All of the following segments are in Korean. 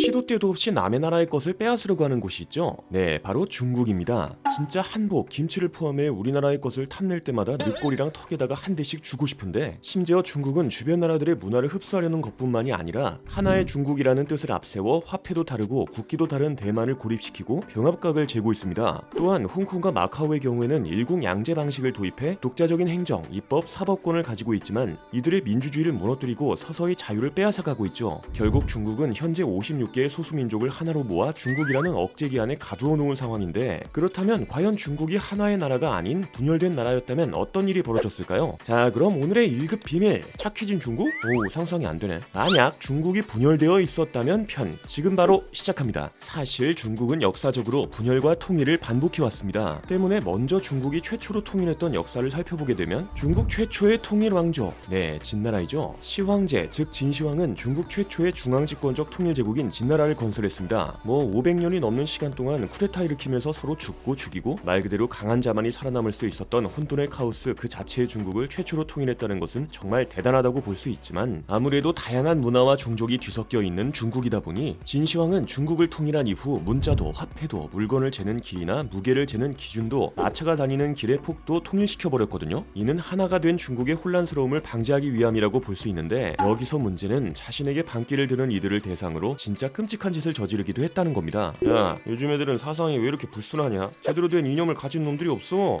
시도 때도 없이 남의 나라의 것을 빼앗으려고 하는 곳이 있죠. 네, 바로 중국입니다. 진짜 한복, 김치를 포함해 우리나라의 것을 탐낼 때마다 늑골이랑 턱에다가 한 대씩 주고 싶은데, 심지어 중국은 주변 나라들의 문화를 흡수하려는 것뿐만이 아니라 하나의 중국이라는 뜻을 앞세워 화폐도 다르고 국기도 다른 대만을 고립시키고 병합각을 재고 있습니다. 또한 홍콩과 마카오의 경우에는 일국양제 방식을 도입해 독자적인 행정, 입법, 사법권을 가지고 있지만 이들의 민주주의를 무너뜨리고 서서히 자유를 빼앗아가고 있죠. 결국 중국은 현재 56개의 소수민족을 하나로 모아 중국이라는 억제기 안에 가두어 놓은 상황인데, 그렇다면 과연 중국이 하나의 나라가 아닌 분열된 나라였다면 어떤 일이 벌어졌을까요? 자, 그럼 오늘의 1급 비밀, 착해진 중국? 오, 상상이 안 되네. 만약 중국이 분열되어 있었다면 편, 지금 바로 시작합니다. 사실 중국은 역사적으로 분열과 통일을 반복해왔습니다. 때문에 먼저 중국이 최초로 통일했던 역사를 살펴보게 되면 중국 최초의 통일 왕조, 네, 진나라이죠. 시황제, 즉 진시황은 중국 최초의 중앙집권적 통일 제국인 진나라를 건설했습니다. 500년이 넘는 시간 동안 쿠데타 일으키면서 서로 죽고 죽이고 말 그대로 강한 자만이 살아남을 수 있었던 혼돈의 카오스 그 자체의 중국을 최초로 통일했다는 것은 정말 대단하다고 볼 수 있지만, 아무래도 다양한 문화와 종족이 뒤섞여 있는 중국이다 보니 진시황은 중국을 통일한 이후 문자도 화폐도 물건을 재는 길이나 무게를 재는 기준도 마차가 다니는 길의 폭도 통일시켜버렸거든요. 이는 하나가 된 중국의 혼란스러움을 방지하기 위함이라고 볼 수 있는데, 여기서 문제는 자신에게 반기를 드는 이들을 대상으로 진짜 끔찍한 짓을 저지르기도 했다는 겁니다. 야, 요즘 애들은 사상이 왜 이렇게 불순하냐? 제대로 된 이념을 가진 놈들이 없어.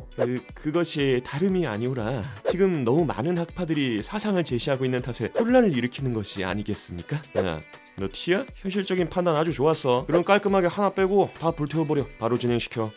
그것이 다름이 아니오라, 지금 너무 많은 학파들이 사상을 제시하고 있는 탓에 혼란을 일으키는 것이 아니겠습니까? 야, 너 티야? 현실적인 판단 아주 좋았어. 그럼 깔끔하게 하나 빼고 다 불태워버려. 바로 진행시켜.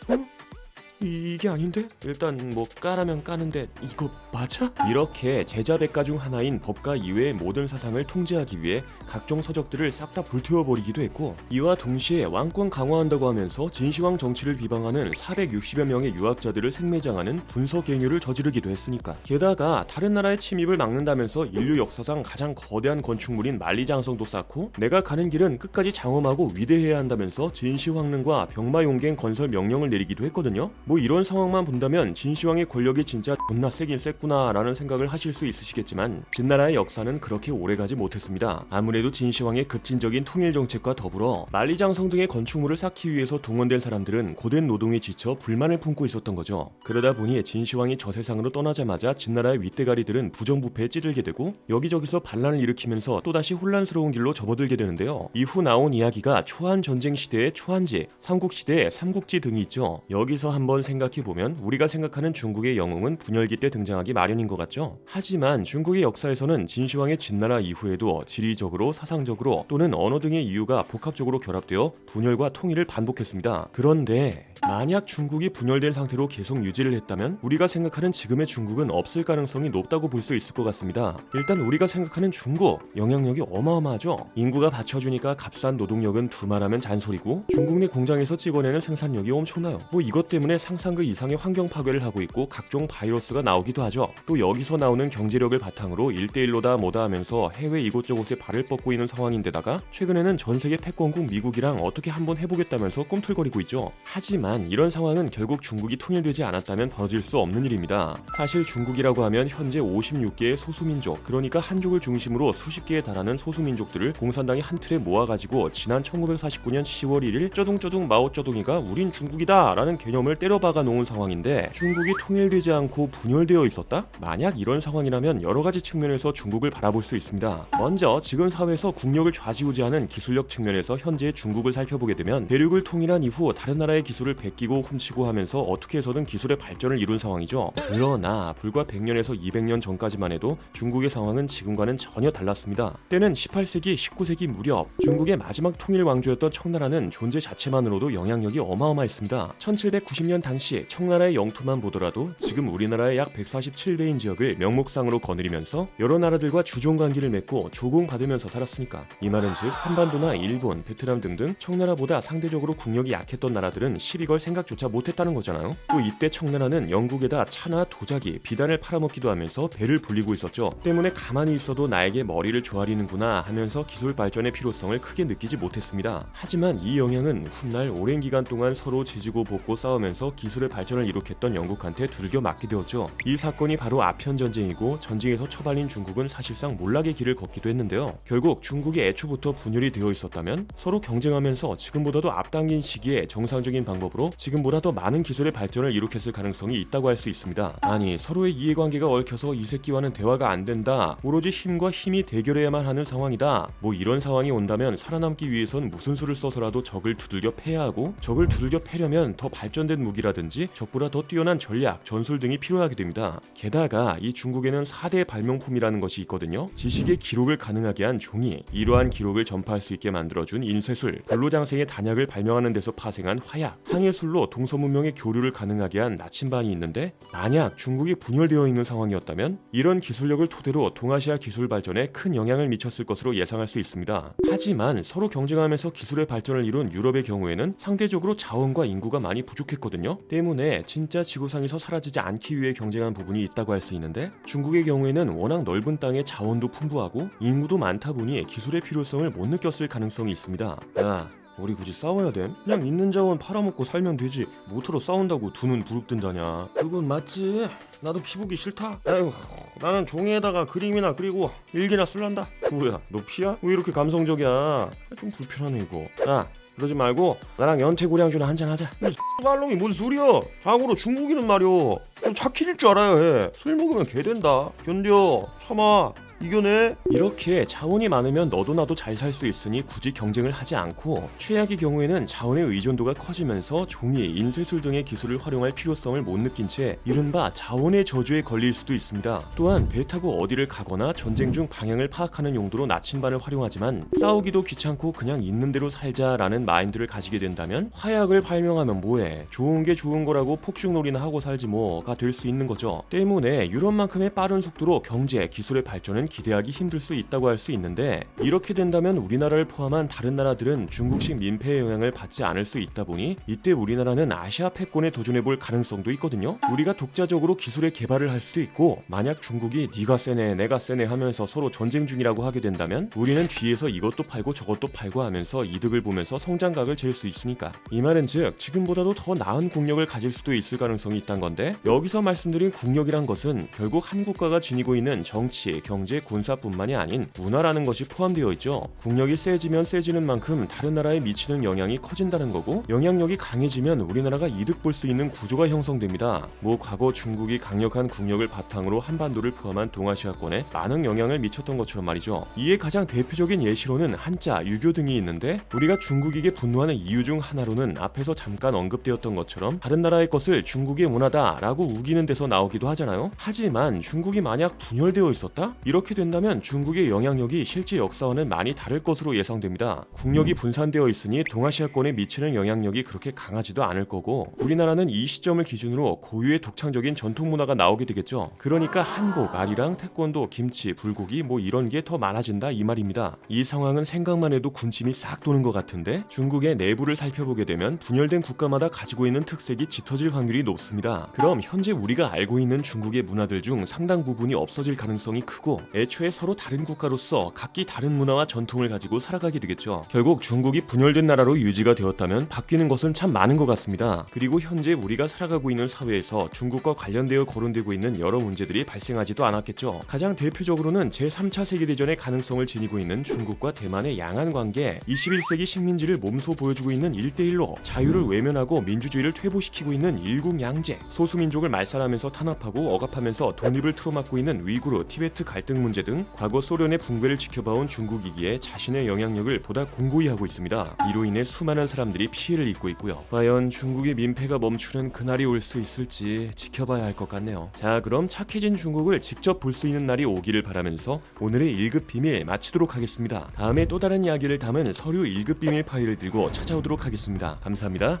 이게 아닌데? 일단 까라면 까는데 이거 맞아? 이렇게 제자백가 중 하나인 법가 이외의 모든 사상을 통제하기 위해 각종 서적들을 싹 다 불태워버리기도 했고, 이와 동시에 왕권 강화한다고 하면서 진시황 정치를 비방하는 460여 명의 유학자들을 생매장하는 분서갱유를 저지르기도 했으니까. 게다가 다른 나라의 침입을 막는다면서 인류 역사상 가장 거대한 건축물인 만리장성도 쌓고, 내가 가는 길은 끝까지 장엄하고 위대해야 한다면서 진시황릉과 병마용갱 건설 명령을 내리기도 했거든요. 이런 상황만 본다면 진시황의 권력이 진짜 존나 세긴 셌구나 라는 생각을 하실 수 있으시겠지만, 진나라의 역사는 그렇게 오래가지 못했습니다. 아무래도 진시황의 급진적인 통일 정책과 더불어 만리장성 등의 건축물을 쌓기 위해서 동원된 사람들은 고된 노동에 지쳐 불만을 품고 있었던 거죠. 그러다 보니 진시황이 저 세상으로 떠나자마자 진나라의 윗대가리들은 부정부패에 찌들게 되고 여기저기서 반란을 일으키면서 또다시 혼란스러운 길로 접어들게 되는데요. 이후 나온 이야기가 초한 전쟁 시대의 초한지, 삼국시대의 삼국지 등이 있죠. 여기서 한번 생각해보면 우리가 생각하는 중국의 영웅은 분열기 때 등장하기 마련인 것 같죠. 하지만 중국의 역사에서는 진시황의 진나라 이후에도 지리적으로, 사상적으로 또는 언어 등의 이유가 복합적으로 결합되어 분열과 통일을 반복했습니다. 그런데 만약 중국이 분열된 상태로 계속 유지를 했다면 우리가 생각하는 지금의 중국은 없을 가능성이 높다고 볼 수 있을 것 같습니다. 일단 우리가 생각하는 중국, 영향력이 어마어마하죠. 인구가 받쳐주니까 값싼 노동력은 두말하면 잔소리고, 중국 내 공장에서 찍어내는 생산력이 엄청나요. 이것 때문에 상상그 이상의 환경 파괴를 하고 있고 각종 바이러스가 나오기도 하죠. 또 여기서 나오는 경제력을 바탕으로 1대1로다 뭐다 하면서 해외 이곳저곳에 발을 뻗고 있는 상황인데다가 최근에는 전세계 패권국 미국이랑 어떻게 한번 해보겠다면서 꿈틀거리고 있죠. 하지만 이런 상황은 결국 중국이 통일되지 않았다면 벌어질 수 없는 일입니다. 사실 중국이라고 하면 현재 56개의 소수민족, 그러니까 한족을 중심으로 수십 개에 달하는 소수민족들을 공산당이 한 틀에 모아가지고 지난 1949년 10월 1일 쩌둥쩌둥 마오쩌둥이가 우린 중국이다 라는 개념을 때려박아 놓은 상황인데, 중국이 통일되지 않고 분열되어 있었다? 만약 이런 상황이라면 여러 가지 측면에서 중국을 바라볼 수 있습니다. 먼저 지금 사회에서 국력을 좌지우지하는 기술력 측면에서 현재의 중국을 살펴보게 되면, 대륙을 통일한 이후 다른 나라의 기술을 베끼고 훔치고 하면서 어떻게 해서든 기술의 발전을 이룬 상황이죠. 그러나 불과 100년에서 200년 전까지만 해도 중국의 상황은 지금과는 전혀 달랐습니다. 때는 18세기, 19세기 무렵 중국의 마지막 통일 왕조였던 청나라는 존재 자체만으로도 영향력이 어마어마했습니다. 1790년 당시 청나라의 영토만 보더라도 지금 우리나라의 약 147배인 지역을 명목상으로 거느리면서 여러 나라들과 주종 관계를 맺고 조공받으면서 살았으니까. 이 말은 즉 한반도나 일본, 베트남 등등 청나라보다 상대적으로 국력이 약했던 나라들은 시비 걸 생각조차 못했다는 거잖아요. 또 이때 청나라는 영국에다 차나 도자기, 비단을 팔아먹기도 하면서 배를 불리고 있었죠. 때문에 가만히 있어도 나에게 머리를 조아리는구나 하면서 기술 발전의 필요성을 크게 느끼지 못했습니다. 하지만 이 영향은 훗날 오랜 기간 동안 서로 지지고 볶고 싸우면서 기술의 발전을 이룩했던 영국한테 두들겨 맞게 되었죠. 이 사건이 바로 아편 전쟁이고, 전쟁에서 처발린 중국은 사실상 몰락의 길을 걷기도 했는데요. 결국 중국이 애초부터 분열이 되어 있었다면 서로 경쟁하면서 지금보다도 앞당긴 시기에 정상적인 방법으로 지금보다 더 많은 기술의 발전을 이룩했을 가능성이 있다고 할 수 있습니다. 아니, 서로의 이해관계가 얽혀서 이 새끼와는 대화가 안 된다, 오로지 힘과 힘이 대결해야만 하는 상황이다, 뭐 이런 상황이 온다면 살아남기 위해선 무슨 수를 써서라도 적을 두들겨 패야 하고, 적을 두들겨 패려면 더 발전된 무기라든지 적보다 더 뛰어난 전략, 전술 등이 필요하게 됩니다. 게다가 이 중국에는 4대 발명품이라는 것이 있거든요. 지식의 기록을 가능하게 한 종이, 이러한 기록을 전파할 수 있게 만들어준 인쇄술, 불로장생의 단약을 발명하는 데서 파생한 화약, 항해술로 동서문명의 교류를 가능하게 한 나침반이 있는데, 만약 중국이 분열되어 있는 상황이었다면 이런 기술력을 토대로 동아시아 기술 발전에 큰 영향을 미쳤을 것으로 예상할 수 있습니다. 하지만 서로 경쟁하면서 기술의 발전을 이룬 유럽의 경우에는 상대적으로 자원과 인구가 많이 부족했거든요. 때문에 진짜 지구상에서 사라지지 않기 위해 경쟁한 부분이 있다고 할 수 있는데, 중국의 경우에는 워낙 넓은 땅에 자원도 풍부하고 인구도 많다 보니 기술의 필요성을 못 느꼈을 가능성이 있습니다. 야, 우리 굳이 싸워야 돼? 그냥 있는 자원 팔아먹고 살면 되지, 모터로 싸운다고 두 눈 부릅뜬다냐. 그건 맞지. 나도 피 보기 싫다. 아이고, 나는 종이에다가 그림이나 그리고 일기나 쓸란다. 뭐야, 너 피야? 왜 이렇게 감성적이야? 좀 불편하네 이거. 야, 그러지 말고 나랑 연태고량주나 한잔 하자. 이 X발놈이 뭔 소리야? 자고로 중국인은 말이오, 좀 착해질 줄 알아야 해. 술 먹으면 개 된다. 견뎌, 참아, 이겨내. 이렇게 자원이 많으면 너도 나도 잘 살 수 있으니 굳이 경쟁을 하지 않고, 최악의 경우에는 자원의 의존도가 커지면서 종이, 인쇄술 등의 기술을 활용할 필요성을 못 느낀 채 이른바 자원의 저주에 걸릴 수도 있습니다. 또한 배 타고 어디를 가거나 전쟁 중 방향을 파악하는 용도로 나침반을 활용하지만 싸우기도 귀찮고 그냥 있는 대로 살자라는 마인드를 가지게 된다면 화약을 발명하면 뭐해, 좋은 게 좋은 거라고 폭죽놀이나 하고 살지 뭐가 될 수 있는 거죠. 때문에 유럽만큼의 빠른 속도로 경제, 기술의 발전은 기대하기 힘들 수 있다고 할 수 있는데, 이렇게 된다면 우리나라를 포함한 다른 나라들은 중국식 민폐의 영향을 받지 않을 수 있다 보니 이때 우리나라는 아시아 패권에 도전해볼 가능성도 있거든요. 우리가 독자적으로 기술의 개발을 할 수도 있고, 만약 중국이 네가 세네 내가 세네 하면서 서로 전쟁 중이라고 하게 된다면 우리는 뒤에서 이것도 팔고 저것도 팔고 하면서 이득을 보면서 성장각을 잴 수 있으니까. 이 말은 즉 지금보다도 더 나은 국력을 가질 수도 있을 가능성이 있다는 건데, 여기서 말씀드린 국력이란 것은 결국 한 국가가 지니고 있는 정치, 경제, 군사뿐만이 아닌 문화라는 것이 포함되어 있죠. 국력이 세지면 세지는 만큼 다른 나라에 미치는 영향이 커진다는 거고, 영향력이 강해지면 우리나라가 이득 볼 수 있는 구조가 형성됩니다. 뭐 과거 중국이 강력한 국력을 바탕으로 한반도를 포함한 동아시아권에 많은 영향을 미쳤던 것처럼 말이죠. 이에 가장 대표적인 예시로는 한자, 유교 등이 있는데, 우리가 중국에게 분노하는 이유 중 하나로는 앞에서 잠깐 언급되었던 것처럼 다른 나라의 것을 중국의 문화다 라고 우기는 데서 나오기도 하잖아요. 하지만 중국이 만약 분열되어 있었다? 이렇게 된다면 중국의 영향력이 실제 역사와는 많이 다를 것으로 예상됩니다. 국력이 분산되어 있으니 동아시아권에 미치는 영향력이 그렇게 강하지도 않을 거고, 우리나라는 이 시점을 기준으로 고유의 독창적인 전통 문화가 나오게 되겠죠. 그러니까 한복, 아리랑, 태권도, 김치, 불고기 뭐 이런 게 더 많아진다 이 말입니다. 이 상황은 생각만 해도 군침이 싹 도는 것 같은데, 중국의 내부를 살펴보게 되면 분열된 국가마다 가지고 있는 특색이 짙어질 확률이 높습니다. 그럼 현재 우리가 알고 있는 중국의 문화들 중 상당 부분이 없어질 가능성이 크고, 애초에 서로 다른 국가로서 각기 다른 문화와 전통을 가지고 살아가게 되겠죠. 결국 중국이 분열된 나라로 유지가 되었다면 바뀌는 것은 참 많은 것 같습니다. 그리고 현재 우리가 살아가고 있는 사회에서 중국과 관련되어 거론되고 있는 여러 문제들이 발생하지도 않았겠죠. 가장 대표적으로는 제3차 세계대전의 가능성을 지니고 있는 중국과 대만의 양안 관계, 21세기 식민지를 몸소 보여주고 있는 1대1로 자유를 외면하고 민주주의를 퇴보시키고 있는 일국양제, 소수민족을 말살하면서 탄압하고 억압하면서 독립을 틀어막고 있는 위구르, 티베트 갈등 문제 등 과거 소련의 붕괴를 지켜봐온 중국이기에 자신의 영향력을 보다 공고히 하고 있습니다. 이로 인해 수많은 사람들이 피해를 입고 있고요. 과연 중국의 민폐가 멈추는 그날이 올 수 있을지 지켜봐야 할 것 같네요. 자, 그럼 착해진 중국을 직접 볼 수 있는 날이 오기를 바라면서 오늘의 1급 비밀 마치도록 하겠습니다. 다음에 또 다른 이야기를 담은 서류 1급 비밀 파일을 들고 찾아오도록 하겠습니다. 감사합니다.